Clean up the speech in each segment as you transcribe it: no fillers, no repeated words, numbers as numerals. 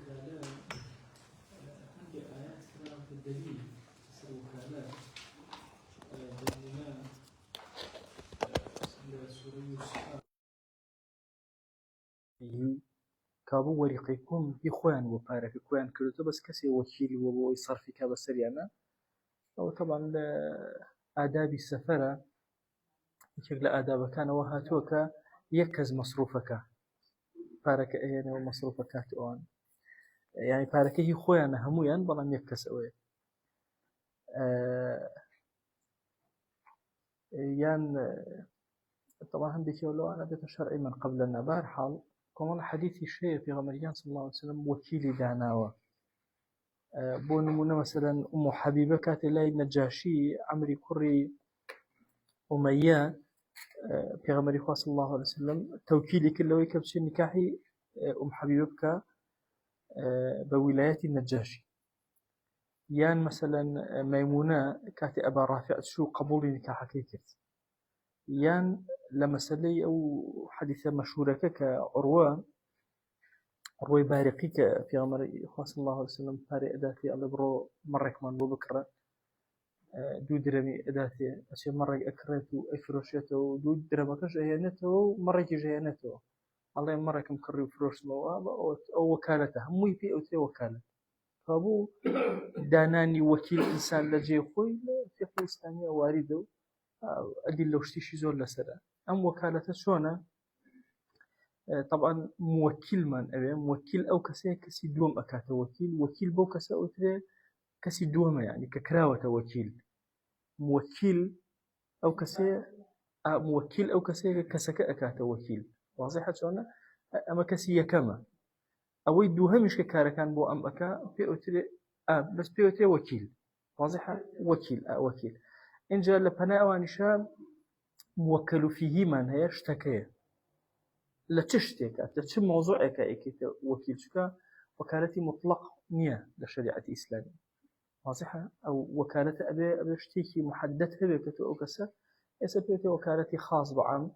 وكالات عندي آيات كلام في الدليل تسر وكالات بينما سورة يوسف كابو وريقكم بإخوان وبارك إخوان كرتو بس كسي وكيل ويصرف كابا سريعنا أو طبعا آداب السفرة يشغل آداب كان وهاتوك يكز مصروفك بارك أيانا ومصروفك تؤان يعني بارك هي خوينا همويان بلام يكز أوي يان طبعا هم بيقولوا أنا بيت الشرعي من قبلنا بارحال كمان حديث الشيء في غمريان صلى الله عليه وسلم وكيل دعناوة بونمونا مثلا أم حبيبة كانت لاي نجاشي عمري كري أمية في غمري صلى الله عليه وسلم توكيلي كله يكبش نكاحي أم حبيبة بك بولاية النجاشي يان مثلا ميمونة كانت أبا رافع شو قبول نكاحك كيكت يان لمسألة أو حديثة مشهورة كعروة بارقي في غمري صلى الله عليه وسلم باري أداتي الله برو مرك من بكرة دو درمي أداتي أشياء مرة أكرته أفروشته دو درمكش أهانته مرة جهانته الله مرة كم كرر فروش مواب أو وكالته هم يبي أو تي وكالة فابو داناني وكيل إنسان لجي خوي في الإسلامية وارده أدل وشتيش زور لسرة أم وكالته شونا طبعا موكل من أبي موكل أو كسي دوم أكاته وكيل بو كسي أو تري كسي دوم يعني ككراوة وكيل موكل أو كسي كسك أكاته وكيل واضح شلون أما كسي يكما أو يدوها مش ككاركان بو أم أكا في أوتري بس في أوتري وكيل واضح وكيل إن جاء لبناء أوانشا موكل فيه من هي اشتكى لتشتكى لتشم موضوعك إكيت وكيل شكا وكالتي مطلق نية لشريعة الإسلام واضح أو وكالة أبي اشتكي محددة بكتو أو كسر يسبب وكالتي خاص بعام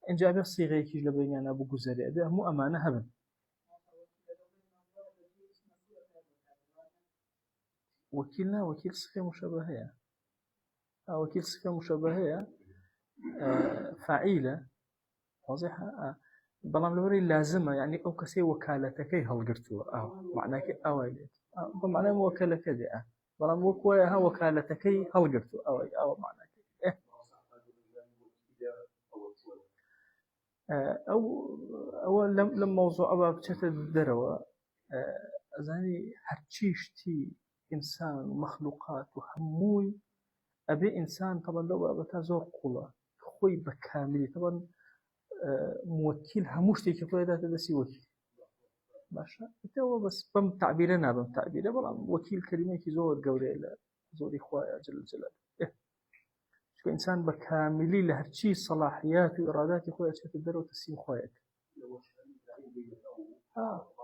إن جاء بالصيغة كيج لبيننا أبو جزري أبي مو أمانة هبن وكيل صفة مشابهة وكيل صفة مشابهة فعيلة واضحة بلام لوري لازمة يعني أو كسي وكالتك هالقرتوا معناه أوي بمعنى وكالة كذا بلام وكويها وكالتك هالقرتوا أو معناه أو لما موضوع أبا بشت الدروة أزاني هرتشيشتي إنسان ومخلوقات وهموي أبي إنسان طبعا لو أبتا زور قولا خوي بكاملي طبعا موكل هموشتي كفاية ذات دسي وكيل باشا تو بس بم تعبيرنا بلا وكيل كلمة كي زور قولي إلى زور إخوة جل جلاله شو إنسان بكاملي لهرشي صلاحيات وإرادات إخوة شت الدروة تسيم خويك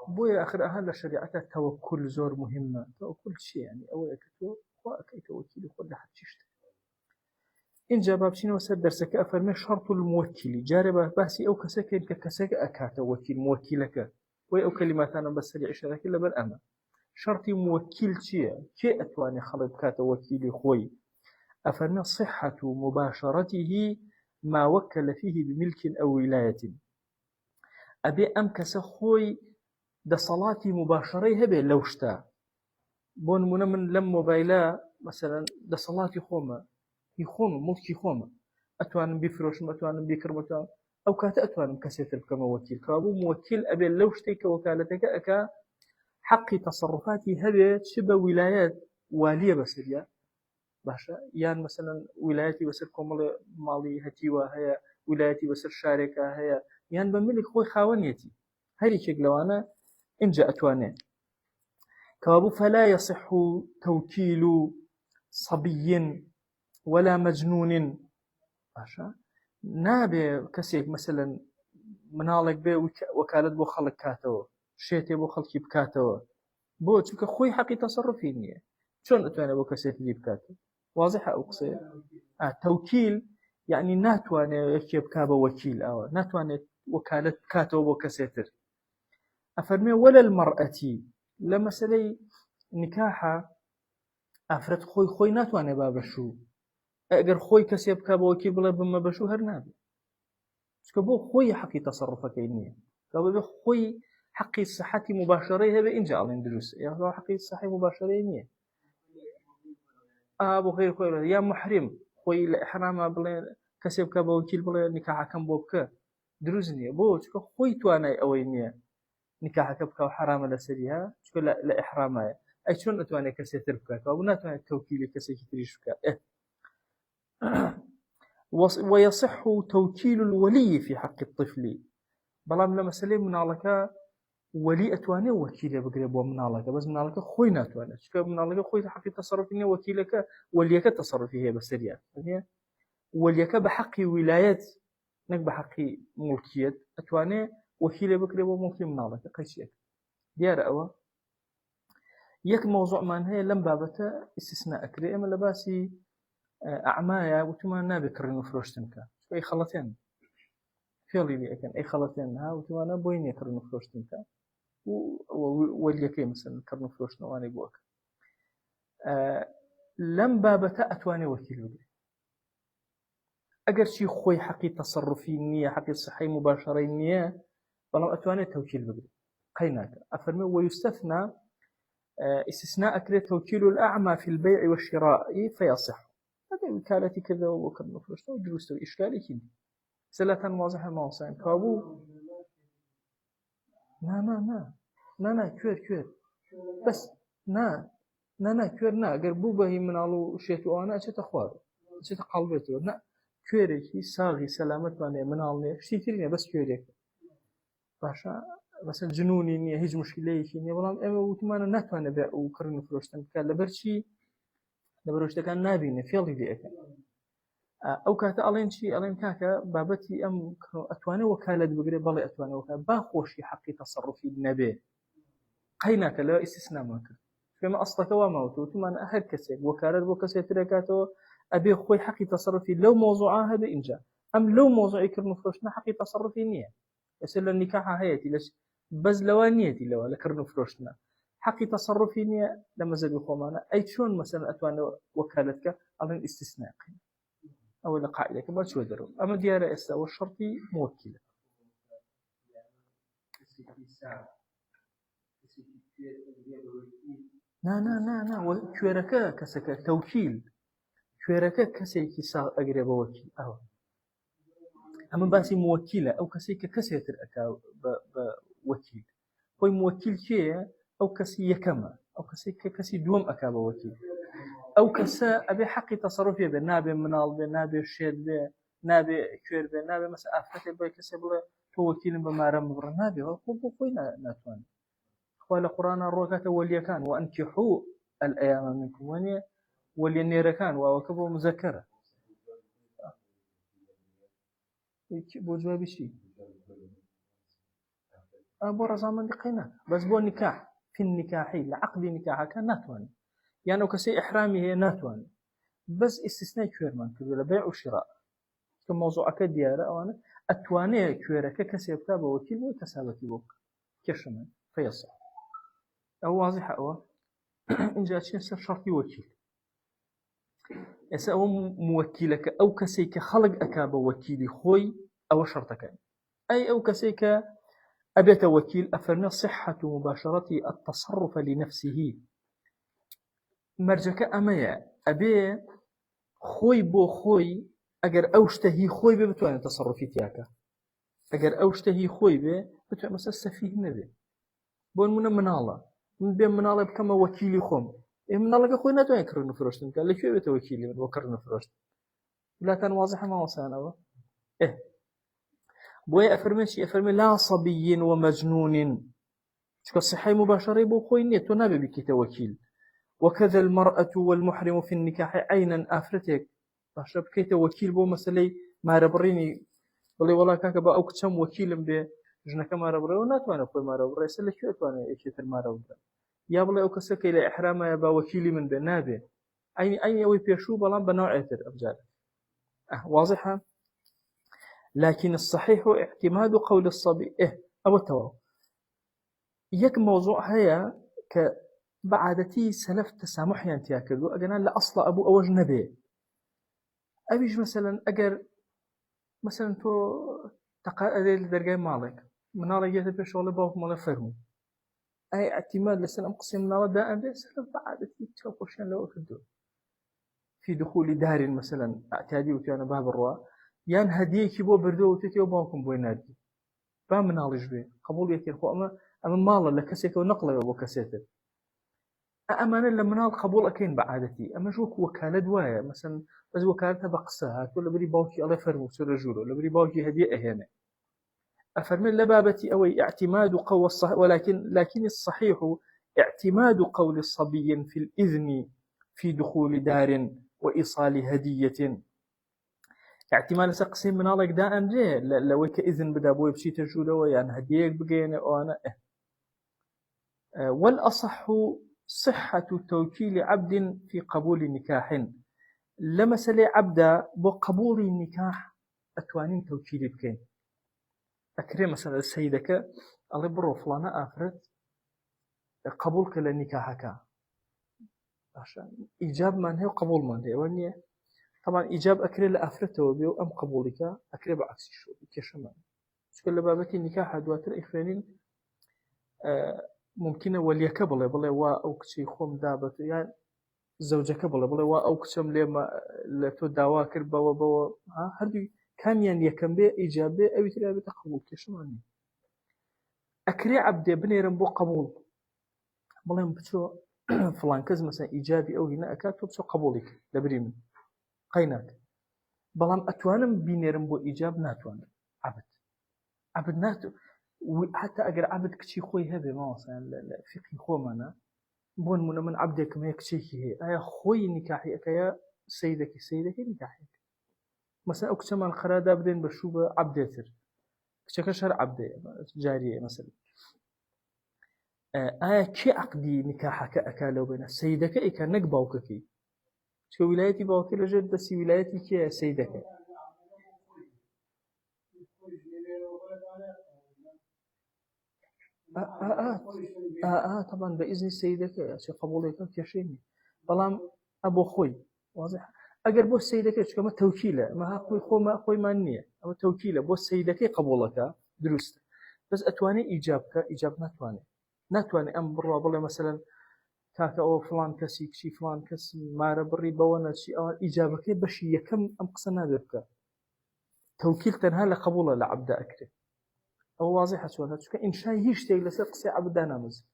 بويا آخر أهل الشريعة توكل زور مهمة توكل شيء يعني أول كتو وأكيد توكيل يقول لحتشيشت إن جاب بشين وسر درسك أفرمي شرط الموكل جارب بحثي أو كسك إنك كسك أكات وكيل موكلك وي أو كلمات أنا بس سريع شرك إلا بالأمة شرط موكل شيء كي أتواني خلط كات وكيل خوي أفرمي صحة مباشرته ما وكل فيه بملك أو ولاية أبي أمكس خوي ده صلاة مباشرة هبه لوشتا بون من لم موبايلا مثلا ده صلاة خوما يخوم ملكي خوما أتوان بفروش أتوان بكرم أو كات أتوان كسيت كما وكيل كابو موكل أبي لوشتي كوكالتك أكا حق تصرفاتي هبه شبه ولايات والية بسرية باشا يعني مثلا ولايتي بسر كومل مالي هتيوا هي ولايتي بسر شاركة هي يعني بملك خوي خاونيتي هذه شغلوانا إن جاءت وانا كابو فلا يصح توكيل صبي ولا مجنون باشا نابي كسيك مثلا منالك بي وكالة بو خلق كاتو شيتي بو خلقي بكاتو بو تشوك خوي حقي تصرفيني شلون اتوانا بو كسيك لي بكاتو واضحة أو قصير توكيل يعني ناتواني يكيب كابا وكيل أو ناتواني وكالة كاتو بو كسيتر أفرمي ولا المرأة لمسألة نكاحة ئافرەت خۆی ناتوانێت با بەشوو ئەگەر خۆی کەسێ بکە بە وەکی بڵێ بمە بەشوو هەر نابێت چکە بۆ خۆی حەقی تەسەڕوفەکەی نییە بێ خۆی حەقی سەحەتی مباشەرەی هەبێ اینجا ئەڵێن دروست یا حەقی سەحەی مباشەرەی نییە بۆ غێر خۆی یا محرم خۆی لە ئیحرامە بڵێ کەسێ بکە بە وەکیل بڵێ نیکاحەکەم بۆ بکە دروست نییە بۆ چکە خۆی توانای ئەوەی نییە نیکاحەکە بکە و حرامە لەسەری ها چکە لە ئیحرامایە ئەی چۆن ئەتوانێت کەسێتر بکاتەوە بۆ ناتوانێت تەوکیلی کەسێکی تریش بکات ويصح توكيل الولي في حق الطفل بەڵام لە مەسەلەی مناڵەکە وەلی ئەتوانێت وەکیلێ بگرێت بۆ مناڵەکە بەس مناڵەکە خۆی ناتوانێت چکە مناڵەکە خۆی حەقی تەسەڕوفی نییە وەکیلەکە وەلیەکە تەسەڕوفی هەیە بەسەریان وەلیەکە بە حەقی ویلایەت نەک بە حەقی موڵکیەت ئەتوانێت وەکیلێ بکرێت بۆ موڵکی مناڵەکە قەیچیەکە دیارە ئەوە یەک مۆزوعمان هەیە لەم بابەتە ئیستیسنا ئەکرێ ئێمە لە باسی ئەعمایە وتمان نابێت کڕین و فرۆشتن کە ئەی خەڵەتێن فێڵی لێ ئەەکەن ئەی خەڵەتێن ها وتمانە بۆی نییە کڕین و فرۆشتن کە وەلیەکەی مەسەن کڕن و فرۆشتنەوانی بووەکە لەم بابەتە ئەتوانێت وەکیل بگرێت ئەگەر چی خۆی حەقی تەسەڕوفی نییە حەقی سەحەی مباشەرەی نییە بەڵام ئەتوانێت تەوکیل بگرێت قەی ناکە ئەفەرمێ ويستثنى استثناء أكريت توكيل الأعمى في البيع والشراء فيصح هذا وكالتي كذا وكذا فلوسته ودروسته إشكالي كذا سلة واضحة ما وصلنا كابو نا كوير بس نا كوير نا قربو به من علو شيء وأنا أشيت أخوار أشيت قلبته نا كويركي صاغي سلامت من علو شيء كذي بس كويرك باشا مثلا جنوني نییە هیچ مشکلەیەکی نییە بەڵام ئێمە وتمانە ناتوانێت بێ و کڕین و فرۆشتن بکات لەبەرچی لە بەرۆشتەکان نابینێ فێڵی لێ ئەەکەن ئەو کاتە ئەڵێن چی ئەڵێن کاکە بابەتی ئەم ئەتوانێت وەکالەت بگرێ بەڵێ ئەتوانێت وەکالەت با خۆشی حەقی تەسەڕوفی نەبێ قەی ناکە لەوە ئیستیسنامان کرد فێمە ئەسڵەکە واماوتە وتمانە هەر کەسێک وەکالەت بۆ کەسێک دەکاتەوە ئەبێ خۆی حەقی تەسەڕوفی لەو مۆزوعا هەبێ اینجا ئەم لەو مۆزوعی کردن و فرۆشتن حەقی تەسەڕوفی نییە ئێستا لە نیکاحا هەیەتی بەس لەوە نیەتی لەوە لە کردن و فرۆشتنە حەقی تەسەڕوفی نییە لە مەزەبی خۆمانە ئەی چۆن مەسەلەن ئەتوانێت وەکالەتکە ئەڵێن ئیستیسناقی ئەوە لە قاعدەکە با چوە دەرەوە ئەمە دیارە ئێستا ئەوە شەرتی موەکیلە نا کوێرەکە کەسەکە تەوکیل کوێرەکە کەسێکی ساغ ئەگرێ بە وەکیل ئەوە ئەمە باسی موەکیلە ئەو کەسێک کە کەسێتر ئەکا بە وەکیل خۆی موەکیل کێیە ئەو کەسی یەکەمە ئەو کەسێک کە کەسی دووەم ئەکا بە وەکیل ئەو کەسە ئەبێ حەقی تەسەڕوفێ بێ نابێ مناڵ بێ نابێ شێت بێ نابێ کوێر بێ نابێ مەسە ئافرەتێک بۆ کەسێ بڵێ تۆ وەکیلم بە مارەم ببڕە نابێ بۆ خۆی ناتوانێت خوا لە قورئانە ڕۆکاتە وەلیەکان وەئەنکیحوا الأیام منکم وەنیە وەلیە نێرەکان واوەکە بۆ مزەکەرە بۆ جوابی چی بۆ ڕەزامەندی قەینا بەس بۆ نکاح في النکاحی لە عەقدی نکاحەکە ناتوانێت یان ئەو کەسەی ئیحرامی هەیە ناتوانێت بەس ئیستیسنای کوێرمان کردو لە بەیع و شیڕا کە مۆزوعەکە دیارە ئەوانە ئەتوانێت کوێرەکە کەسێ بکات بە وەکیل بۆ کەسابەتی بۆ بکات کێشەمە فەیەسە ئەو واضحە ئەوە اینجا چێ سەر شەرتی وەکیل ئێستا ئەوە موەکیلەکە ئەو کەسێک کە خەڵک ئەکا بە وەکیلی خۆی ئەوە شەرتەکەن ئەی ئەو کەسێک کە ئەبێتە وەکیل ئەفەرمێ صحة مباشرة التصرف لنفسه مەرجەکە ئەمەیە ئەبێ خۆی بۆ خۆی ئەگەر ئەو شتە هی خۆی بێ بتوانێت تەسەڕوفی تیاکە ئەگەر ئەو شتە هی خۆی بێ بتوانێت مەسەل سەفیه نەبێ بۆ نمونە مناڵە من بێ مناڵێ بکەمە وەکیلی خۆم مناڵەکە خۆی ناتوانێت کڕن و فرۆشتن بکات لەکوێ بێتە وەکیلی من بۆ کڕن و فرۆشتن وڵاتان واضحە ماوەسانەوە بۆیە ئەفەرمێ لا صبي ومجنون چکە صحەی مباشەرەی بۆ خۆی نییە تۆ نابێ بکەیتە وەکیل وكذا المرأة والمحرم في النكاح عينا آفرتك باشا بكيت وكيل بو مسألة ما ربريني بلي والله كاكا با أو كتشم وكيل بي جنك ما ربري وناتوانا خوي ما ربري سألة شو أتوانا إيشتر ما ربري يا بلي أو كسك إلى إحرام يا با وكيلي من بنابه أين يوي بيشو بلان بنوع عتر أبجال واضحة لكن الصحيح اعتماد قول الصبي أبو التواو يك موضوع هيا كبعادتي سلف تسامح ينتيا كردو أجنا لأصل أبو أوج نبي أبيش مثلا أجر مثلا تو تقاعد درجة مالك منارة جت بشغل باوك مال فرمو أي اعتماد لسنا أقسم منارة دائم ده سلف بعادتي تشوفوشان لو كردو في دخول دار مثلا اعتادي وتيانا باب الروا يان هديه كيبو بردو وتيو باوكم بوينادي فمن نالج به قبول يكير خو أما مال لكسيك ونقله أبو كسيته أمانة لما نال قبول أكين بعادتي أما جوك وكالة دواية مثلا بس وكالتها بقصها ولا بري باوكي الله فرمو سر رجوله ولا بري باوكي هدية أهانة أفرمي لبابتي أوي اعتماد قول الصحيح لكن الصحيح اعتماد قول الصبي في الإذن في دخول دار وإيصال هدية احتمال سقسم من الله دائم ليه لو كإذن بدا بوي بشي تجوله يعني هديك بقينا وأنا والأصح صحة توكيل عبد في قبول نكاح لمسألة عبدا بقبول النكاح أتوانين توكيل بكين أكرم مثلا السيدك الله برو فلانا أفرد قبولك لنكاحك عشان إيجاب من هي وقبول من هي وانية طبعا إيجاب أكرم لأفرته بيو أم قبولك أكرم بعكس شو كشمان سكول بابتي النكاح دواتر إخوانين ممكن وليك بلا وا أو كشي خوم دابت يعني زوجك بلا وا أو كشم لما لتو دعوا كربا وبوا هردي كان يعني يكمل إيجابه أو يتلعب تقبل كشمان أكري عبد بني رمبو قبول بلا بتشو فلان كز مثلا إيجابي أو هنا أكاد تبصو قبولك لبريم قيناك بلام أتوانم بيني رمبو إيجاب ناتوان عبد ناتو حتى أجر عبد كشي خوي هذا ما مثلا فقه خو منا بون من عبدك ما يكشيكي هي خوي نكاحي أكيا سيدك نكاحي مثلا أكتم القرادة بدين بشوبة عبدتر كشكشر عبد جارية مثلا كي عقدي نكاحك أكالو بين سيدك إيكا نقباوككي شو ولايتي باوكي لجد بس ولايتي كي سيدك طبعا بإذن سيدك شي قبولك كشيني بلام أبو خوي واضح أجر بو سيدك كما توكيله ما خوي خو ما خوي مانية أو توكيله بو سيدك قبولك درست بس أتواني إيجاب ناتواني أم بروا بالله مثلا كاكا أو فلان كسي شي فلان كس مارا بري بوانا شي أو إجابك بشي كم أم قصنا ذلك توكيل تنها لقبول لعبد أكره أو واضحة سؤالها شو إنشاء هيش تيجي لسقسي عبد دانامز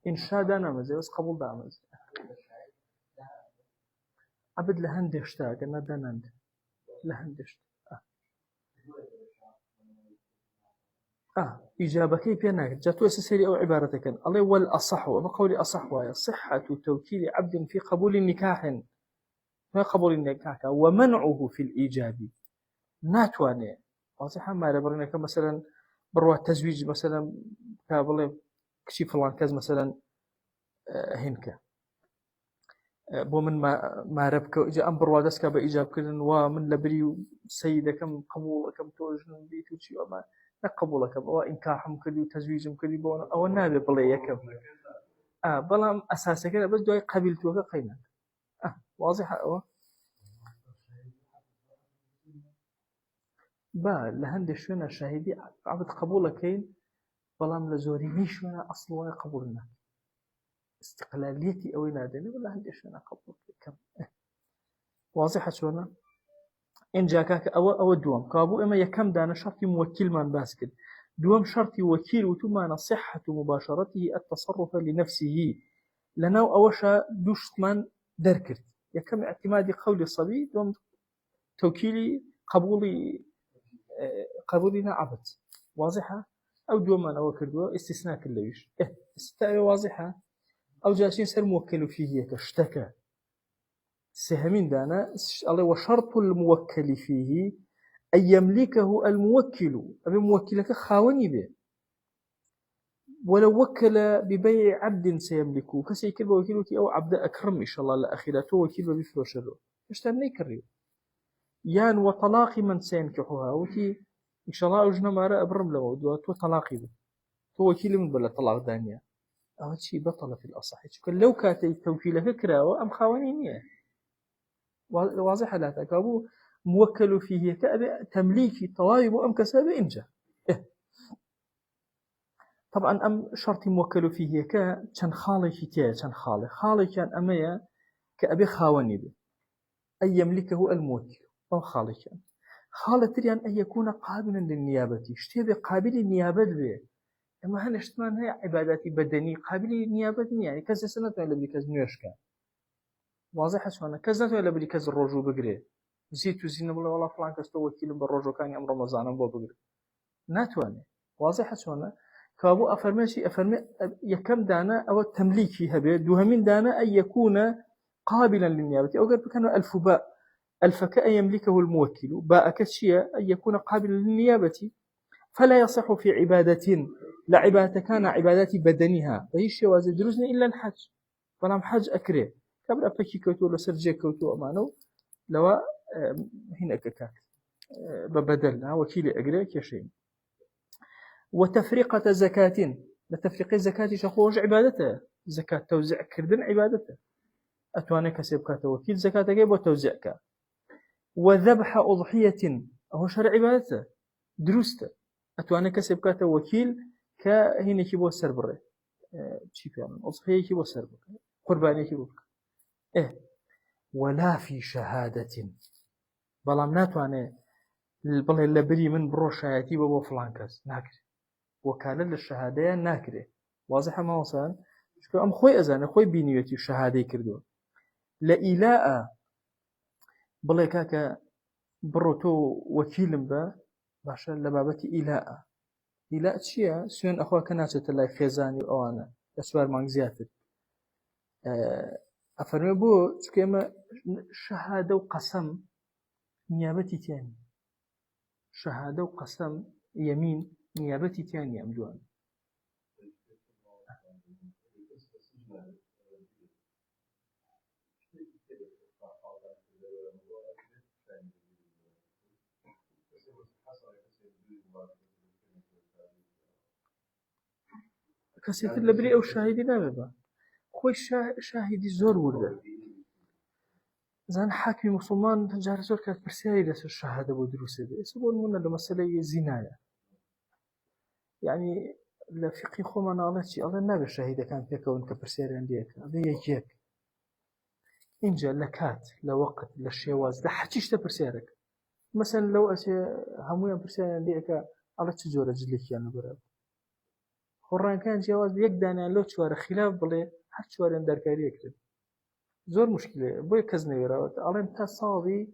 إنشاء دانامز بس قبول دانامز عبد لهندشتا قلنا داناند لهندشت إجابك بينك جاتوا سيري أو عبارتك الله والأصح وبقولي أصح وهي صحة توكيل عبد في قبول النكاح ما قبول النكاح ومنعه في الإيجاب ناتواني واضحة ما لبرناك مثلا بروا التزويج مثلا كابل كشي فلان كز مثلا هنك بو من ما ربك إجا أم بروا دسك بإيجاب كذن ومن لبري سيدة كم قبول كم توجن بيت وشي وما نقبولك وإنكاحهم كذي وتزويجهم كذي بون أو النابي بلي يكم بلام أساسا كذا بس دوي قبلتوك قينا واضحة لهند شونا شاهدي عبد قبولكين بلام لزوري ميشونا أصلا قبولنا استقلاليتي أو نادني ولا هند شونا قبولك كم واضحة شونا إن جاكاك أو دوام كابو إما يكم دانا شرطي موكل من باسكت دوام شرطي وكيل وتما صحة مباشرته التصرف لنفسه لنا أوشا دوشت من دركرت يكم اعتمادي قول الصبي دوام توكيلي قبولنا عبد واضحة أو دوما أو كردوا استثناء كليش استثناء واضحة أو جالسين سر موكل فيه اشتكى سهمين دانا الله وشرط الموكل فيه أن يملكه الموكل أبي موكلك خاوني به ولو وكل ببيع عبد سيملكه كسيكل وكيلك أو عبد أكرم إن شاء الله لأخيراته وكيل بفلوس له اشترني كريم يان وطلاق من سينكحها وتي إن شاء الله أجنا ما رأى برم لموضوع تو طلاقي به تو وكيل من بلا طلاق دانيا أو شيء بطل في الأصح لو كانت التوكيل فكرة وأم خوانينية واضحة لا تكابو موكل فيه كأب تمليكي طوائب أم كسب إنجا طبعا أم شرط موكل فيه كان خالي كتير كان خالي كان أميا كأبي خاوني به أن يملكه الموكل أو خالي كان خالة تريان أن يكون قابلا للنيابة اشتبه قابل النيابة به أما هنشتمان هي عباداتي بدني قابل للنيابة يعني كذا سنة ولا بدي كذا نيوش كان واضح شلون كذا ولا بدي كذا الرجو بقري زيت وزينة ولا والله فلان كستو وكيل بالرجو كان يوم رمضان بو بقري ناتواني واضح شلون كابو أفرمشي يكم دانا أو تمليكي هبه دوهمين دانا أن يكون قابلا للنيابة أو قد كانوا الفباء الفك أن يملكه الموكل باء كشيء أن يكون قابلا للنيابة فلا يصح في عبادة لا عبادة كان عبادات بدنها فهي الشواذ دروزني إلا الحج فلام حج أكره قبل أبكي كوتو ولا سرجي كوتو أمانو لو هنا كاك ببدلنا وكيل أجره كشيء وتفرقة زكاة لتفريق الزكاة شخوش عبادته زكاة توزيع كردن عبادته أتواني كسبكات وكيل زكاة جيب وتوزيعك وذبح أضحية أهو شرع عبادته دروسته أتواني كسبكات وكيل كهنا كيبو السربرة شيء يعني أضحية كيبو السربرة قربانية كيبو ولا في شهادة بلام ناتواني بلي لبري من برو شهادتي بابو فلانكس ناكر وكالة للشهادة ناكره واضحة ما وصل شكو أم خوي أزان خوي بينيوتي الشهادة كردو لإلاء بلي كاكا بروتو وكيلم با باشا لبابتي إلاء تشيا سوين أخوة كناتة الله خيزاني وأنا أسوار مانك زياتر أفرمي بو شكو أما شهادة وقسم نيابتي تاني شهادة وقسم يمين نيابتي تاني أم دوان كسيتر لبري أو شاهدي نابا خوي شاهدي زور ورده زان حاكم مسلمان جار زور كانت برسالة لسر الشهادة ودروسه ده يسبون منا لمسألة زناية يعني لفقه خوما نالتي الله نابا شاهدة كان فيك وانك برسالة عنديك هذا يجيك إنجا لكات لوقت للشواز لحتيش تبرسالك مثلا لو أشي همويا برسالة عنديك الله تجور أجلك يعني براد خوران كان جواز يقدانا لو تشوار خلاف بلي هر تشوارين دركاري يكتب زور مشكلة بوي كزني يراود ألين تصابي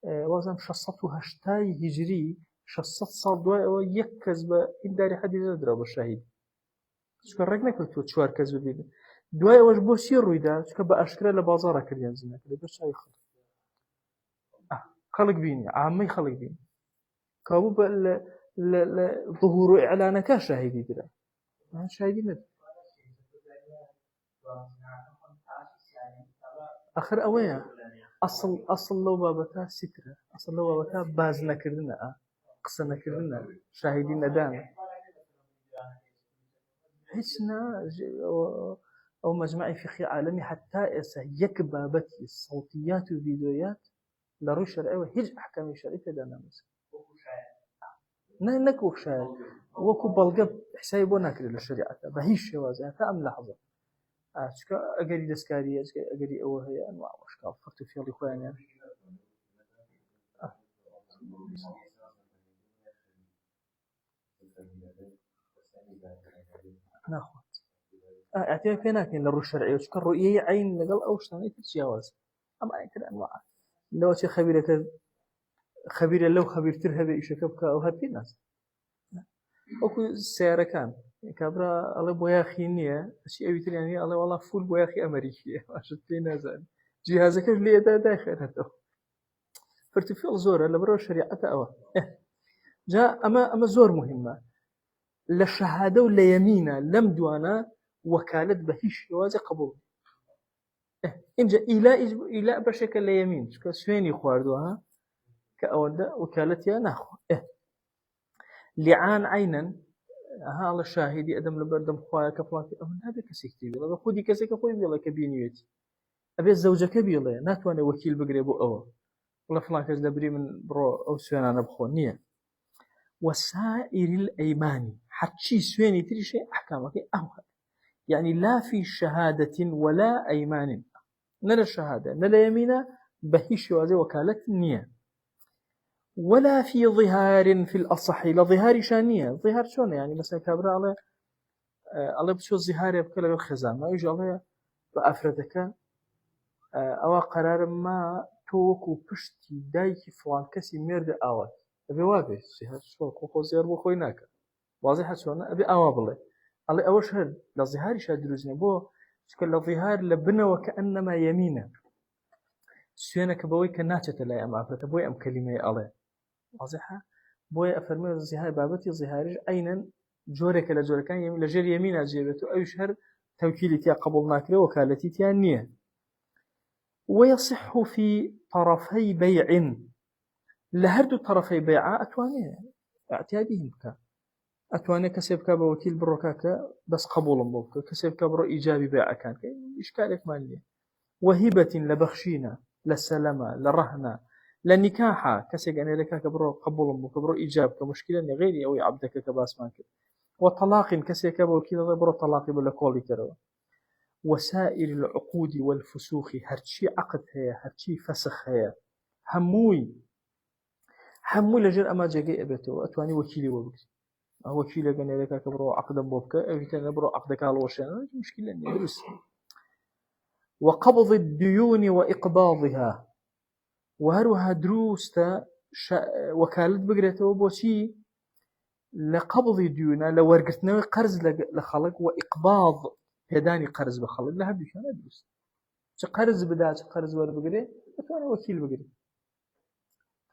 وزن 680 هجري 600 صال دواء ويكز بإن داري حد يزدر أبو الشهيد شكرا رقنا كنتو تشوار كز ببين دواء وش بو سير رويدا شكرا بأشكرا لبازارة كريان زنا كده بس شاي خلق بيني عامي خلق بيني كابو ظهور إعلانك شاهدي درا شاهدي ند آخر أويا أصل لو بابتا سترة أصل لو بابتا باز نكرنا قصة نكرنا شاهدين ندان هيشنا أو مجمع فقهي عالمي حتى يك بابتي صوتيات وفيديوهات لروي شرعي وهيج أحكام شرعية دانا مثلا نكو شاهد وكو بلغب حسابه ناكر للشريعة بهيش شوازها تأم لحظة أشكا أجري دسكاري أجري أوهي أنواع وأشكال فكرت في اللي خواني يعني ناخذ أعتبر فيناك إن الرؤية الشرعية وشكل رؤية عين نقل أو شتاني تتجاوز أما أي كل أنواع لو شيء خبير لو خبير ترهب إيش كبك أو هذي الناس أكو سيارة كان كبرى الله بويا خينية أشياء بيتر يعني الله والله فول بويا خي أمريكية عشان تينا زين جهازك اللي داخل هذا فرتفيل زورة لبرو الشريعة أو جاء أما زور مهمة للشهادة ولا يمينة لم دوانا وكالة بهيش جواز قبول إن جاء إلى بشكل لا يمين كسويني خواردوها كأودا وكالتها ناخو لعان عينا هاڵە شاهدی ئەدەم لە بەردەم خوایە کە فڵان ئەو نابێت کەسێکی بێڵێ خودی کەسێکە خۆی بێڵێ کە بینیوێتی ئەبێت زەوجەکە بێڵێ ناتوانێت وەکیل بگرێ بۆ ئەوە وڵە فڵان کەس دەبری من بڕۆ ئەو سوێنانە بخۆ نییە وسائر الأيمان حتى سويني تريشي أحكامك أوها يعني لا في شهادة ولا أيمان نلا الشهادة نلا يمينة بهيش وزي وكالة النية ولا في ظهار في الأصح لا ظهار شانية ظهار شون يعني مثلا كابرا الله بشو الظهار يبكى له الخزان ما يجي الله بأفردك أو قرار ما توكو بشتي دايكي فلان كسي ميرد أوات أبي وابي ظهار شو كوكو زير بخوي ناك واضح شون أبي أوابله الله أوش هاد لظهار شاد دروزنا بو شكل الظهار لبنا وكأنما يمينا سوينك بوي كناتشة لا أم أفرت بوي أم كلمة الله واضحة بوي أفرمي الظهار بابتي ظهارج أينا جورك لجورك كان لجر يمين أجيبته أو شهر توكيلتي قبل ناكله وكالتي تيانية ويصح في طرفي بيع لهردو طرفي بيع أتواني اعتيادهم كا أتواني كسبك بوكيل بروكاكا بس قبول بوك كسبك برو إيجابي بيع كان إشكالك مالية وهبة لبخشينا لسلامة لرهنة لنكاحة كسيق أنا لك كبرو قبول بوك برو إيجاب كمشكلة غيري أو عبدك كباس ماك وطلاق كسيك بوكيل برو طلاق بلا قولي كرو وسائر العقود والفسوخ هرشي عقد هي هرشي فسخ هي هموي لجر أما جاقي أبيته أتواني وكيلي وبكي وكيلي قال لك كبرو عقدا بوبك أو كان برو عقدك على وشان مشكلة ندرس وقبض الديون وإقباضها وهروها دروستا وكالة بقرته بوشي لقبض الديون لورقتنا قرز لخلق وإقباض هداني قرز بخلق لها بيشان أدرس قرز بدأت قرز ولا بقري أتوانا وكيل بقري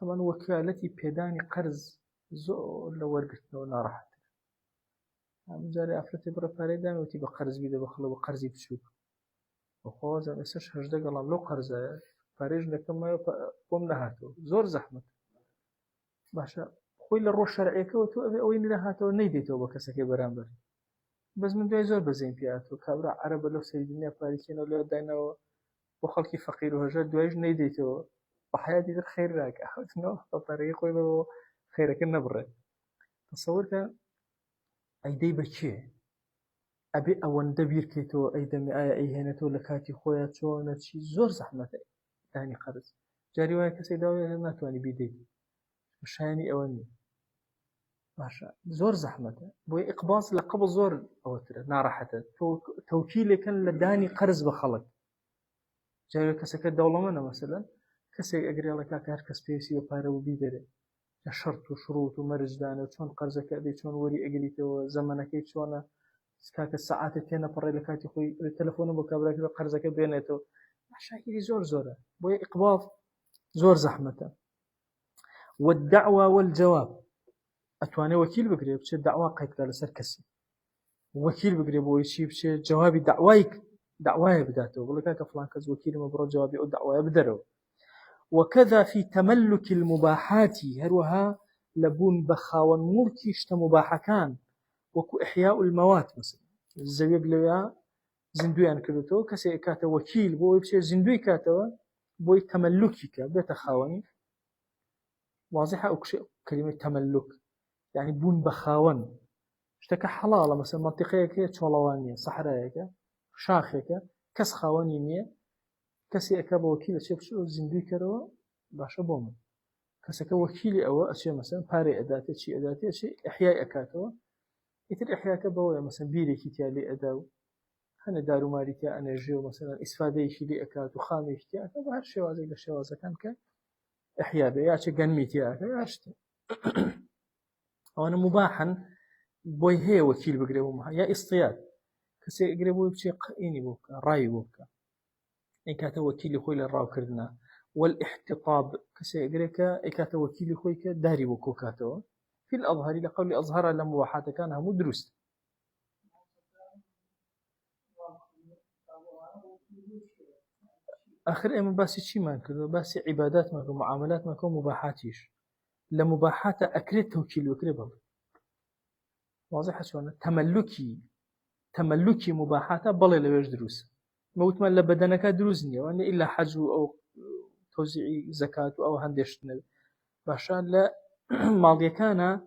طبعا وكالتي بيداني قرز زور لورقتنا ونارحت مجاري أفرتي برا فاريدان وتي بقرز بيدا بخلق وقرزي بسوق وخوازا مساش هجده قلام لو قرزه فاريج لكما قوم لهاتو زور زحمت باشا خوي للروح شرعيك وتو أبي أوين لهاتو نيديتو بكسكي برامبر بس من دوای زۆر بەزین پیاتۆ کابرا عەرەبە لەو سەردنیا پاریکێنەوە لێ داینەوە بۆ خەڵکی فەقیر و هەژار دوایش نەیدەیتەوە بە حیاتی تر خێر راکە ئەوتنەوە بەپارەی خۆی بەوە خێرەکە نەبڕێ تەسەوورکە ئەیدەی بەکێ ئەبێ ئەوەندە بیرکەیتەوە ئەیدەمی ئایا ئەیهێنێتەوە لە کاتی خۆیان چۆنە چی زۆر زەحمەتە دانی قەرز جاری وایە کەسێک داوای ناتوانانی بیدەیت شایانی ئەوە نیە باشا زۆر زەحمەتە بۆی ئیقباس لە قەبڵ زۆر ئەوەترە ناڕەحەتە تەوکیلێکن لە دانی قەرز بە خەڵک جارێ کەسەکە دەوڵەمەندە مەسەلەن کەسێک ئەگرێڵە کاکە هەر کەس پێویستی بە پارە و بیدەرێ لە شەرت و شروط و مەرجدانە چۆن قەرزەکە دەی چۆن وەری ئەگریتەوە زەمانەکەی چۆنە کاکە سەعاتێک تێنەپەڕێ لە کاتی خۆی تەلەفۆنە بۆ کابراکە بە قەرزەکە بێنێتەوە مەشاکیلی زۆرە بۆیە ئیقباڵ زۆر زەحمەتە والدعوى والجواب أتواني وكيل بقري بشي دعوة قيد لسر كسي وكيل بقري بوي شي بشي جوابي دعواي بداته بقول لك فلان كز وكيل مبرر جوابي أو دعواي بدره وكذا في تملك المباحات هروها لبون بخاون ملكي اشت مباح كان وكو إحياء الموات مثلا الزويق لويا زندوي أنا كرتو كسي كاته وكيل بوي بشي زندوي كاته بوي تملكك بيت خاوني واضحة أو كلمة تملك يعني بون بخاون اشتكى حلالة مثلا منطقية كي تشولوانية صحراء كي شاخة كي كس خاونية كسي أكاب وكيل أشياء بشو زندوي كروا باشا بومن كسي أكاب وكيلي أو أشياء مثلا باري أداتي شيء أداتي شيء إحياء أكاتوا يتر إحياء كبوية مثلا بيري كتيالي أداو هنا دارو ماري كي أنرجيو مثلا إسفادي كي أكاتو خامي كي أكاتو هر شوازي لشوازة كان كي إحياء بي ياشي قنميتي أكاتو ياشتي أنا مباحا بوي هي وكيل بقريبه يا اصطياد كسي قريبه بشي قيني بوك راي بوك إن كانت وكيل خوي للراو كردنا والاحتطاب كسي قريبك إن كانت وكيل خوي داري بوكو كاتو في الأظهر لقول أظهر لمباحات كانها مدرس آخر إما باسي شي ما كذا باسي عبادات ما معاملات ما مباحاتيش لمباحات أكريت توكيل وكريبه واضحة شلون تملكي مباحاته بل لويش دروس موت ما لبدنك دروزني وأن إلا حج أو توزيع زكاة أو هندشتنا باشان لا ماضي كان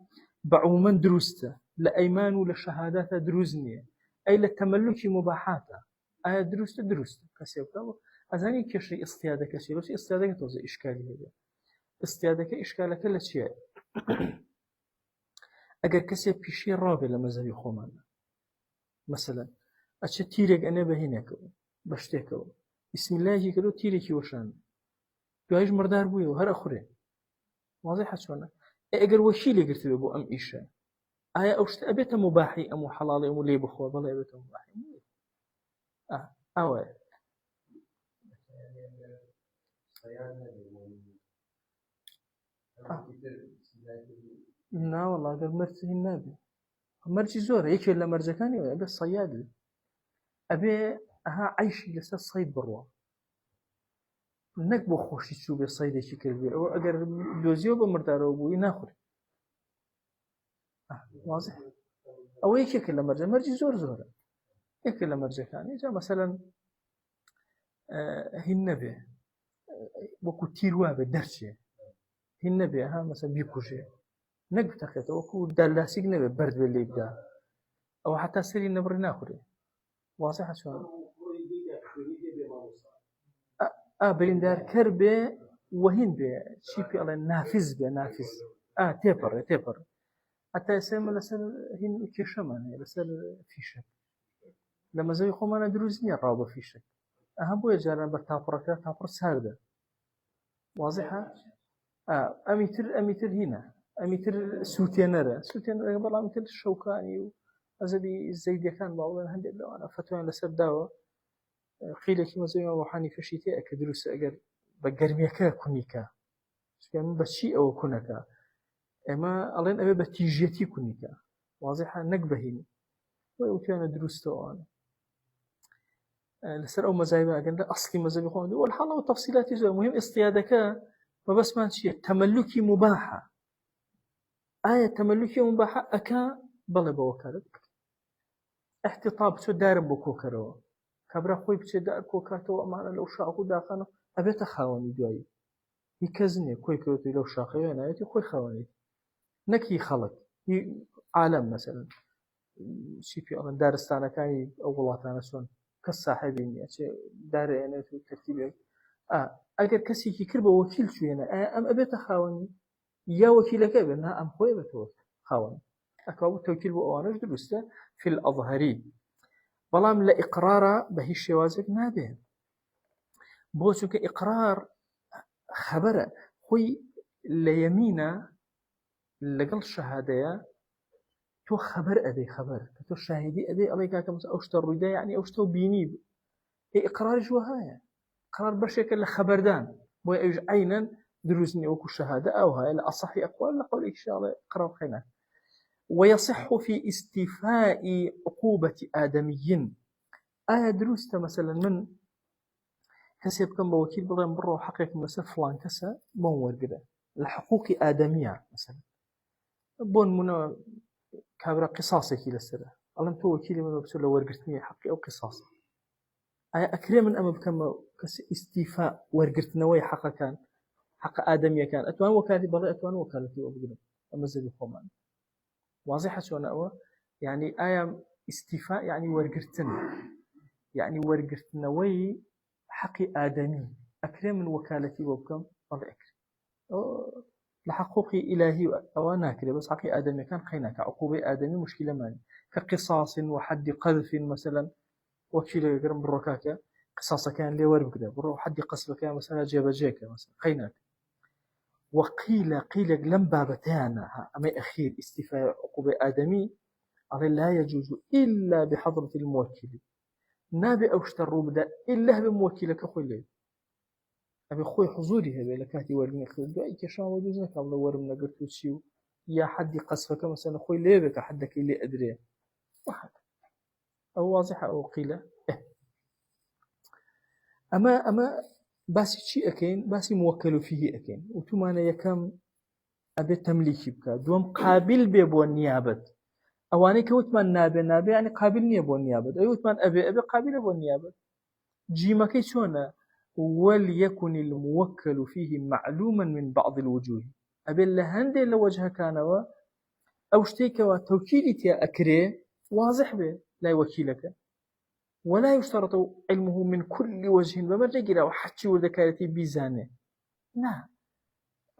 بعوما دروسته لأيمان ولا شهادات دروزني أي للتملك مباحاته أي دروسته كسيبك أزاني كشي استيادة كشي لو استيادة توزيع إشكالي هذا استيادة إشكالك لا شيء أجر كسي بيشي رابع لما زي خومان مثلا أشي تيرك أنا بهناك بشتكوا بسم الله كده تيرك وشان جايج مردار بويه وهر أخره واضح شلون أجر وكيل قلت له أم إيشا آية أوشت أبيت مباحي أم حلال أم لي بخوا بالله أبيت مباحي أوه لا والله قال مرته النبي مرجي زور يكفي إلا مرجكاني أبي الصياد أبي ها عيشي لسه الصيد بروا نك بخوشي شو بالصيد شيء كبير أو أجر دوزيو بمردارو بوي ناخذ واضح أو يكفي إلا مرجي زور يكفي إلا مرجكاني جا مثلا هالنبي وكو تيروا بدرشة هالنبي ها مثلا بيكوشة نك بتاخذ وكو دلاسيق نبي برد باللي يبدأ أو حتى سري نبر ناخذه واضح شلون بريندار كربة وهين به شيء في الله نافذ تبر حتى يسمى لسر هين كشمان لسر فيشك لما زي خمانة دروزني الرابة فيشك أهم بوي جانا برتابرك تابر سارده واضحة أميتر هنا أميتر سوتينرة قبل أميتر الشوكاني أزدي زيد كان بعضنا هندي لو أنا فتوى لسر دعوة قيل كي مزوي ما وحاني فشيتي أكدروس أجر بجرميك كونيكا يعني بشيء أو كونكا أما ألين أبي بتيجيتي كونيكا واضحة نقبهين ويمكن دروسته أنا لسر أو مزايا أجر أصلي مزايا خون والحالة والتفصيلات يزوي مهم اصطيادك ما بس ما شيء تملكي مباحة آية تملكي مباحة أكا بلا بوكالك احتطاب شو دار بوكوكرو كبر خوي بچه دار كوكاتو أمانة لو شاقو داخانو أبيت خاوني دوائي يكزني كوي كوتي لو شاقي أنا أبيت خوي خاوني نكي خلق عالم مثلا شي في أغن دارستانا كاي أولاتانا سون كالصاحبين يعني دار أنا في ترتيبه أجر كسي كي كربه وكيل شو أنا أم أبيت خاوني يا وكيلك بأنها أم خوي بتوت خاوني أكبر التوكيل بأوانج درسته في الأظهري بلام لإقرار بهي الشوازك نابه بوشك إقرار خبره خوي ليمينا لقل شهادة تو خبر أبي خبر تو شاهدي أبي الله كاكا مثلا أوشتر ردا يعني أوشتر بيني إقرار جوهايا إقرار بشكل خبردان بو يجي عينا دروسني وكو شهادة أو هاي لأصح أقوال لقول إن شاء الله إقرار خينا ويصح في استيفاء عقوبة آدميين دروسته مثلا من كسب كم بوكيل بلين برو حقيقة مثلا فلان كسا مو كده الحقوق آدمية مثلا بون منا كابرا قصاصي كي لسه الله تو وكيل من بسول ورقتني حقي أو قصاص أكرم من أمام كم كس استيفاء ورقتنا ويا حق كان حق آدمية كان أتوان وكالتي برا أتوان وكالتي وبقدر أمزج الخمان واضحة شو أنا يعني استيفاء يعني ورقتنا وي حقي آدمي أكرم من وكالتي وبكم الله أكرم لحقوقي إلهي أوانا كده بس حقي آدمي كان خيناك عقوبة آدمي مشكلة ماني كقصاص وحد قذف مثلا وكيل يقرم بالركاكة قصاص كان لي ورب كده برو حد قصبك مثلا جيب جيك مثلا خيناك قيل لم بابتانا أما أخير استيفاء عقوبة آدمي لا يجوز إلا بحضرة الموكل نابي أوشتر بدا إلا بموكلك أخوي لي أبي خوي حضوري هذا لكاتي ورمي خذ أي كشان وجوزنا قبل ورمنا قلت شيء يا حد قصفك مثلا خوي ليبك حدك اللي أدري واحد أو واضحة أو قيلة أما باسي شيء أكين باسي موكل فيه أكين وتمانا يكم أبي تمليكي بك دوم قابل بيبو النيابة أواني كوتمان نابي يعني قابل نية بو النيابة، أيوتمان أبي قابل بو النيابة. جيما كيشونا وليكن الموكل فيه معلوما من بعض الوجوه. أبي لهندي لوجه كانوا أو شتيك وتوكيلتي أكري واضح به لا وكيلك، ولا يشترط علمه من كل وجه بمرجع وحتى وذكرتي بيزانه. نعم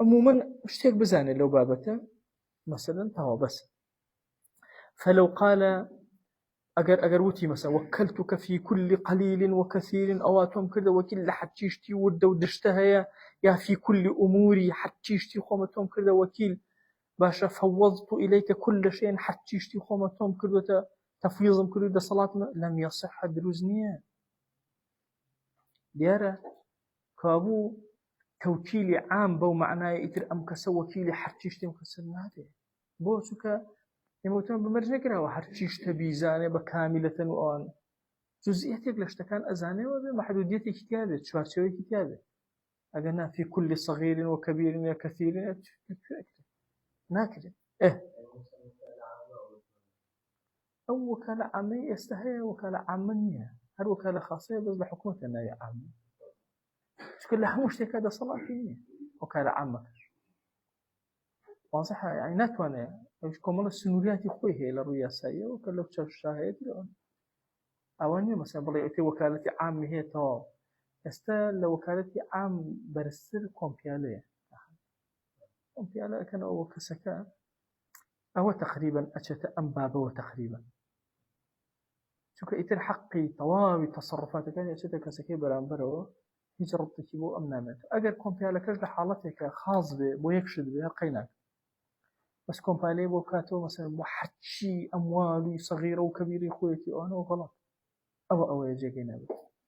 عموما شتيك بزانه لو بابته مثلا تهو بس. فلو قال أجر وتي مثلا وكلتك في كل قليل وكثير أو أتوم كذا وكل حتشتي ود ودشتها يا في كل أموري حتشتي خومتهم كذا وكيل باشا فوضت إليك كل شيء حتشتي خومتهم كذا تفويض كذا صلاة لم يصح دروزنيا ديارة كابو توكيل عام بو معناه يتر أم كسو وكيل حتشتي مكسرناته بوشك يموتون بمرجع وحرشيش تبيزانه بكاملة وآن جزئياتك لشتكان أزانه وبمحدودية كتابة شوارشوي كتابة أجنا في كل صغير وكبير وكثير ناكد أو وكالة عامية يستهي وكالة عامية هل وكالة خاصية بس بحكومتنا يا عامة شكل لها مشتك هذا صلاة فيه وكالة عامة واضح يعني ناتوانا كمان السنوريات خوي هي للرئاسية وكالة تشاف الشاهد أواني مثلا بلا يأتي وكالة عامة هي تا استا لوكالة عام برسل كومبيالية كان أو كسكا أو تقريبا أشت أنبابه تقريبا شو كإتر حقي طوابي تصرفاتك يعني أشت كسكي برامبره يجرب تكيبو أمنامات أجر كومبيالة كذا حالتك خاص بو يكشد بها قيناك بس كومبيالي بو كاتو مثلا محتشي أموالي صغيرة وكبيرة خويتي أنا وغلط أو يجي قيناك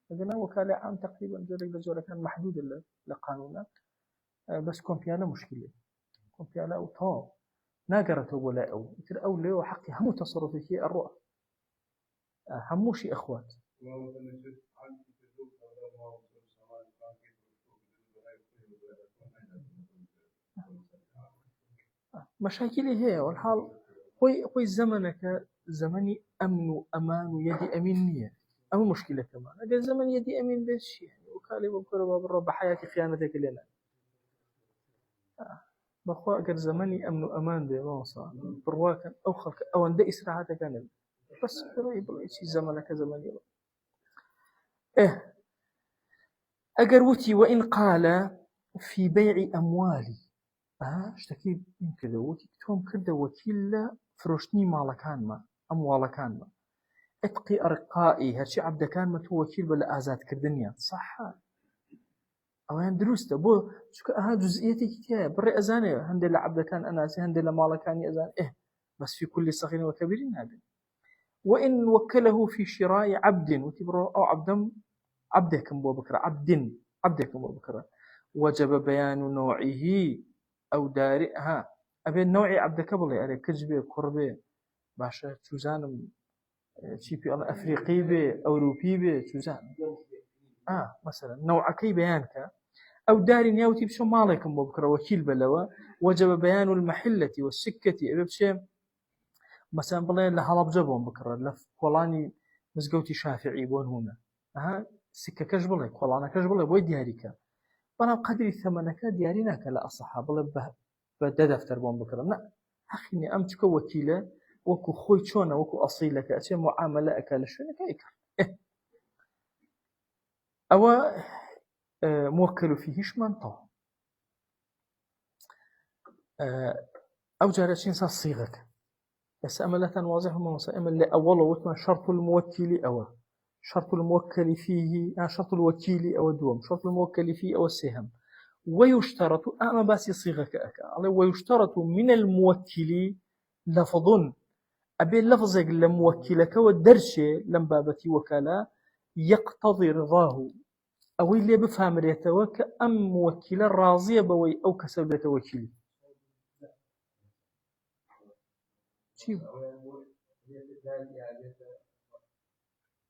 لكن وكالة عام تقريبا جورك لجورك كان محدود لقانونات بس كومبيالة مشكلة كومبيالة أو طاو ناقرته ولا أو يتر أو ليه وحقي همو تصرفك الرؤى هموشي أخوات مشاكلي هي والحال خوي زمنك زمني أمن وأمان ويدي أمينية أما مشكلة كمان أجل زمن يدي أمين بس يعني وكالي وكرة باب الرب حياتي خيانتك لنا بخوا أجل زمني أمن وأمان بموصى برواكا أو خلق أو أن دئس راحتك كان بس برأي شي زمنك زمني أجر وتي وإن قال في بيع أموالي اشتكي من كذا وتي توم كذا وكيل فروشني مالكان ما أموالكان ما اتقي أرقائي هالشي عبد كان ما تو وكيل بلا آزاد كردنيا صح أو هندروسته بو شو جزئيتي كتير بري أزاني هندل عبد كان أنا هندل مالكان أزان بس في كل صغير وكبير هذا وإن وكله في شراء عبد وتبرو أو عبدكم أبو بكر عبدكم أبو بكر وجب بيان نوعه أو دارئها أبي نوعي عبدك بلي أري كجبه قربه باشا تشوزانم شي بي الله أفريقي به أوروبي به تشوزان مثلا نوعكي بيانك أو دار ياوتي بشو مالكم أبو بكر وكيل بلوا وجب بيان المحلة والسكة أبي بشي مثلا بلي لهلب جبون بكر لف كولاني مزقوتي شافعي بون هنا سكة كجبلي كولانا كجبلي بوي دياريكا بنا قدري ثمنك دياريناك لا أصحاب الله بدأ دفتر بون بكرة لا أخيني أمتك وكيلة وكو خوي شونا وكو أصيلك أشياء معاملة أكل شونا كايكر أو موكل فيهش منطق أو جارتين صيغك بس أملة واضحة ومصائم اللي أوله وثم شرط الموكل أو شرط الموكل فيه شرط الوكيل أو الدوام شرط الموكل فيه أو السهم ويشترط أما بس صيغك ويشترط من الموكل لفظ أبي لفظك لموكلك والدرشة لم بابتي وكالة يقتضي رضاه أو اللي بفهم ريتوك أم موكل راضية بوي أو كسب توكيل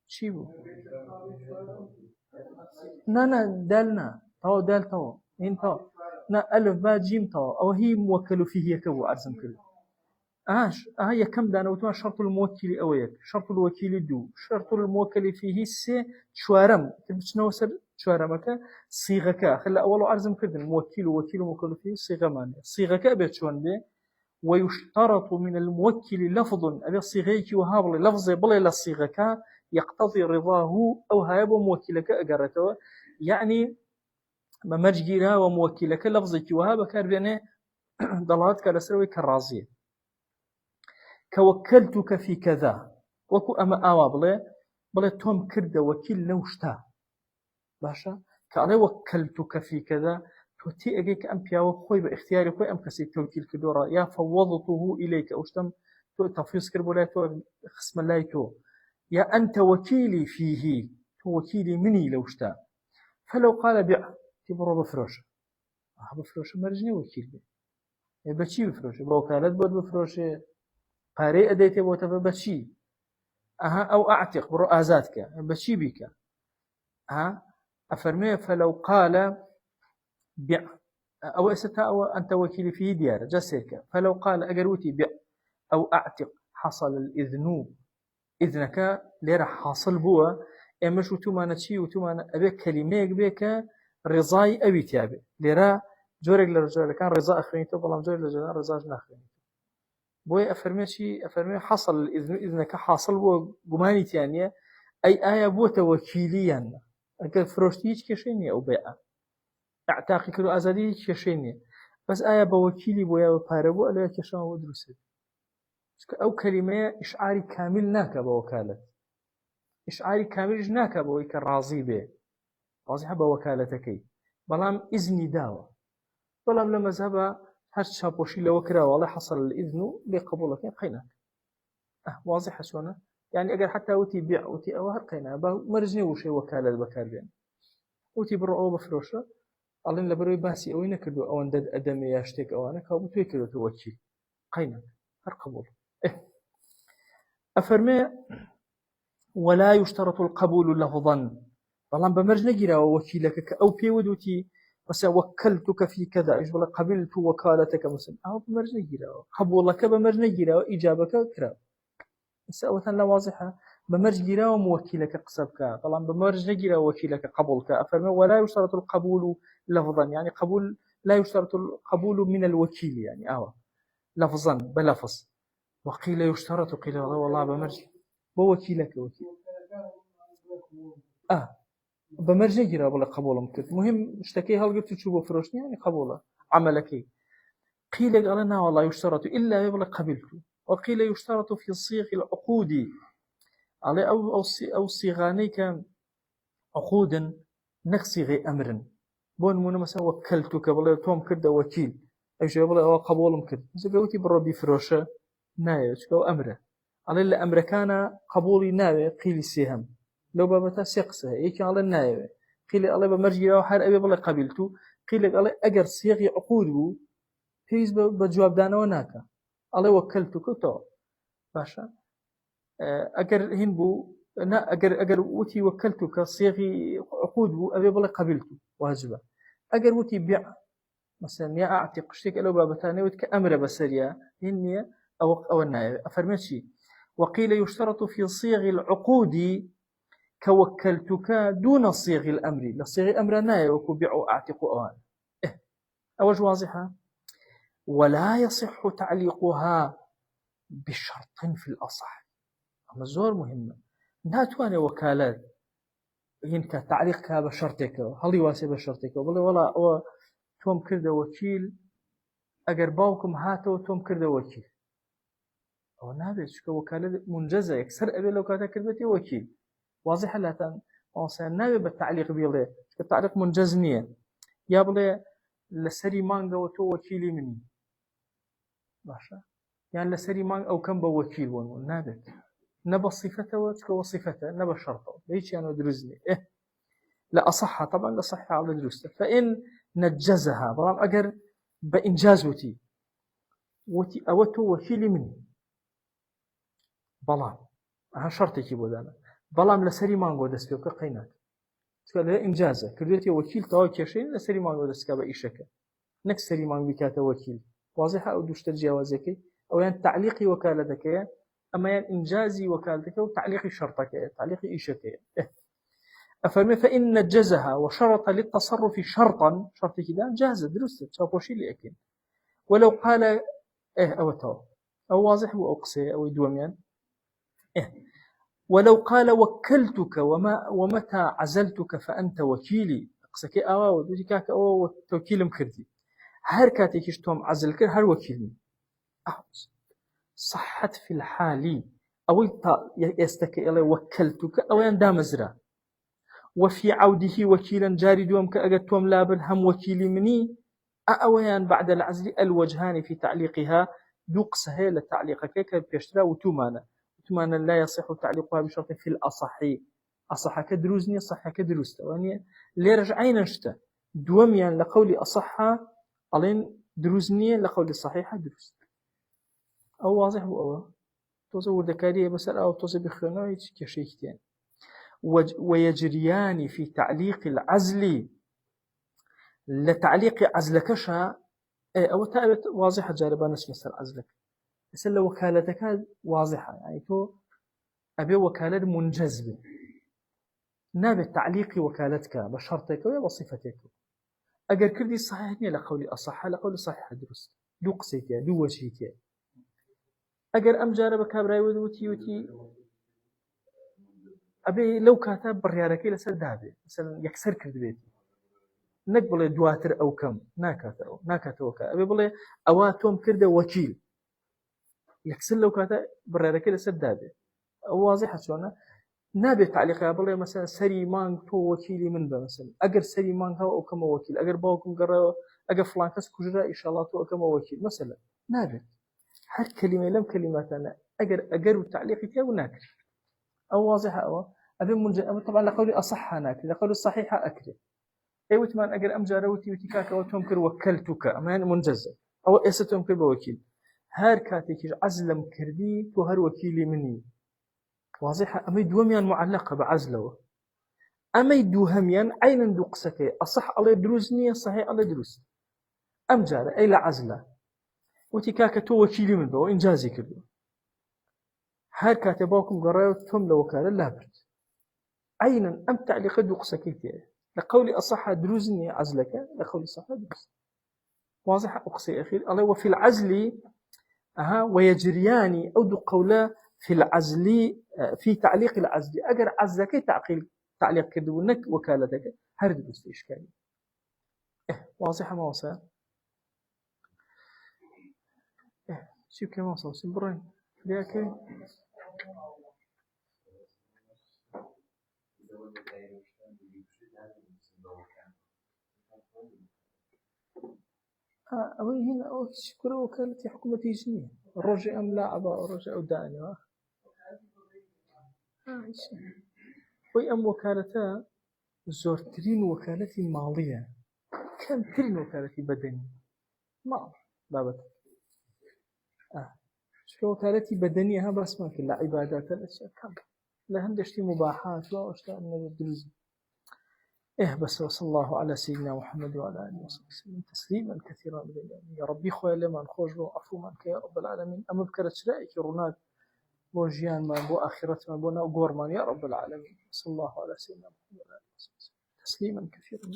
شيبو نا دالنا تو دال تو إن تو نا ألف با جيم تو أو هي موكل فيه يكو أرسم كله يكم دانا وتما شرط الموكل أويك شرط الوكيل دو شرط الموكل فيه سي شوارم تبتشنا وسر شوارمك صيغك خلا أول أرزم كذا الموكل ووكيل موكل فيه صيغة معنى صيغك بيتشون به ويشترط من الموكل لفظ أبي صيغيك وهابل لفظ بلا لصيغك يقتضي رضاه أو هاب موكلك أجرته يعني ما مجيرا وموكلك لفظك وهابك أربينه ضلات كالسروي كالرازية كوكلتك في كذا وكو أما آوا بلي توم كرد وكيل لوشتا باشا كأنا وكلتك في كذا توتي أجيك أمبيا وخوي باختياري خوي أمكسي توكيل كدورا يا فوضته إليك أوشتم تو تفيص كربولا تو خصم الله تو يا أنت وكيلي فيه تو وكيلي مني لوشتا فلو قال بيع تبرو بفروش بفروش مرجني وكيل بي بچی بفروشه با وکالت بود بفروشه پاره ادیته بوده بچی او اعتق برو آزاد که بچی بیکه افرمي فلو قال بيع او استا او انت وكيل في ديار جسرك فلو قال اجروتي بيع او اعتق حصل الاذن اذنك ليرا حاصل بوا امش وتما نشي وتما ابي كلمه بك رضاي ابي تابع ليرا جورك لرجال كان رضا اخريته بلام جورك لرجال رضا ناخرين بوي افرمي حصل الاذن اذنك حاصل بو غماني ثانيه اي بو توكيليا اگر فروشتي هیچ کشینی او بيع اعتاقي كلو ازادي هیچ کشینی بس بو وكيلي بو يا پاره بو الا کشان و درست او كلمه اشعاري كامل ناك بوكاله اشعاري كامل ناك بو كراضي به واضح بوكالتك بلام اذني داوا بلام لما ذهب هر شابوشي لو كرا والله حصل الاذن بقبولك قيناك واضح شلون يعني اگر حتى وتي بيع وتي او هرقينا مرجني وشي وكاله بكار بين وتي برو بفروشه الله لبروي باسي او ينكدو او اندد ادمي ياشتك او انا كاو توكلو توكيل قيناك هر قبول افرمي ولا يشترط القبول لفظا بلان بمرجنه جرا وكيلك او بيودوتي بس وكلتك في كذا ايش بلا قبلت وكالتك مثلا او بمرجنه جرا قبولك بمرجنه جرا اجابك كرا سأوتن لا واضحة بمرج جرا وموكلك قصبك طبعا بمرج نجرا وكيلك قبولك أفرمي ولا يشترط القبول لفظا يعني قبول لا يشترط القبول من الوكيل يعني لفظا بلفظ وقيل يشترط قيل والله بمرج بوكيلك وكيل بمرج نجرا ولا قبول ممكن مهم اشتكي هل قلت تشوفه فروشني يعني قبوله عملك قيل قال لنا والله يشترط إلا يبلغ قبلته وقيل يشترط في صيغ العقود على أو صيغاني كان عقودا نكصيغ أمر بون من مثلا وكلتك بلا توم كده وكيل أي شيء بلا أو قبول كده إذا قلتي بربي فروشة نايش أو أمره على اللي أمر كان قبولي ناوي قيل سهم لو بابتا سقسه إيش على الناوي قيل الله بمرجي أو حر أبي بلا قبلته قيل الله أجر صيغ عقود هيز بجواب دانا وناكا الله وكلتك تو باشا اگر هين بو اگر وتي وكلتك صيغي عقود بو ابي بلا قبلته واجبه اگر وتي بيع مثلا يا اعتق شتك لو بابتاني وتك امر بسريا هني او النائب افرمشي وقيل يشترط في صيغ العقود كوكلتك دون صيغ الامر لصيغ الامر نائب وكبيع اعتق اوان اوج واضحه ولا يصح تعليقها بشرط في الأصح أما زور مهمة ناتواني وكالات ينكا تعليقها بشرطك هل يواسي بشرطك ولا أو توم كرده وكيل أجر باوكم هاتو توم كرده وكيل أو نابد شكو وكالة منجزة يكسر أبي لو كانت كربتي وكيل واضح لا تن أصلا نابد بالتعليق بيله التعليق منجزنيا يا بله لسري مانجا وتو وكيلي مني باشا يعني لسري مان أو كم بوكيل ونقول نابت نبى صفته وصفته نبى شرطه ليش يعني درزني لا أصحها طبعا لا صحها على درسته فإن نجزها برام أجر بإنجاز وتي أوتو وكيل مني بلام شرطي كي بدانا بلام لسري مان قدس فيه كقينات تقول له إنجازه كليتي وكيل تواكي شيء لسري مان قدس كبا إيشك نكسري مان بكاته وكيل واضحة أو دوشت الجوازك أو يعني تعليق وكالتك أما يعني إنجاز وكالتك وتعليق شرطك تعليق إيشك أفرمي فإن نجزها وشرط للتصرف شرطا شرط كذا جاز درست شابوشي لأكين ولو قال أو تو أو واضح وأقصي أو دوميان ولو قال وكلتك ومتى عزلتك فأنت وكيلي أقصك أو ودي كاك أو توكيل مكردي هر كاتيكش توم عزل كر هر وكيلني صحت في الحال أو يستكي إلي وكلتك أو يندام مزرا وفي عوده وكيلا جاري دوم كأجتوم لابل هم وكيلي مني أويان بعد العزل الوجهان في تعليقها دوق سهيل تعليقك كبيشترا وتمانا لا يصح تعليقها بشرط في الأصحي أصح كدروزني صح كدروست يعني اللي رجعين نشتا دوميان لقول أصحها ألين دروزني لقول صحيحة دروست أو واضح أو توصل ذكرية مسألة أو توصل بخيانة كشيكتين ويجريان في تعليق العزل لتعليق عزلكشا أو تابت واضحة جاربة نسمى عزلك بس لو وكالتك واضحة يعني تو أبي وكالة منجذبة نابت تعليق وكالتك بشرطك وبصفتك أجر كردي صحيح لقولي أصح لقولي صحيح درست دو قصيتي دو وجهتي أجر أم جاربة كابراي وتي أبي لو كاتب برياركي لسر دابي مثلا يكسر كرد بيتي نقبل دواتر أو كم ناكاتر وكا أبي بلي أواتهم كرد وكيل يكسر لو كاتب برياركي لسر دابي واضحة شونا نابي تعليق يا بلي مثلا سري مان تو وكيلي من با مثلا أجر سري مان هو أو كم وكيل أجر باوكم قرر أجر فلان كس كجرا إن شاء الله تو كم وكيل مثلا نابي هر كلمة لم كلماتنا أجر التعليق تيا وناكر أو واضحة أو أبي طبعا لقولي أصح هناك لقولي الصحيحة أكره أيوة ما أجر أم جاروتي وتكاك أو تمكر وكلتك أمان منجزة أو إستمكر بوكيل هر كاتيك عزلم كردي تو هر وكيلي مني واضحة أمي دوميان معلقة بعزله أمي دوهميان عين دوقسك أصح الله دروزني صحيح الله دروز أم جار أي لعزله وتكاك تو وكيلي من بو إنجازي كردو هر كاتباكم قرأوا ثم لوكالة لابرد عينا أم تعليق دوقسك لقولي أصح دروزني عزلك لقولي صح دروز واضح أقصي أخير الله وفي العزل ويجريان أو دو قولا في العزل في تعليق العزل أجر عزلك تعليق كدونك وكالتك هرد بس إشكالي واضح ما وصل شو كمان وصل سنبرين ليك أوي هنا أو شكر وكالة حكومة يجنيه الرجع أم لا أبا الرجع وداني وي أم وكالتا زورترين وكالة مالية كم ترين وكالة بدني مال بابت شو وكالة بدنيها بس ما كلا عبادات الأشياء كم لا هندشتي مباحات لا أشتاء من الدرز بس وصلى الله على سيدنا محمد وعلى آله وصحبه وسلم تسليما كثيرا يا ربي خويا لما نخرج له عفو منك يا رب العالمين أما بكرة شرائك رونات بو جيان ما بو آخرت ما بو ناو يا رب العالمين صلى الله على سيدنا محمد وعلى آله وصحبه وسلم تسليما كثيرا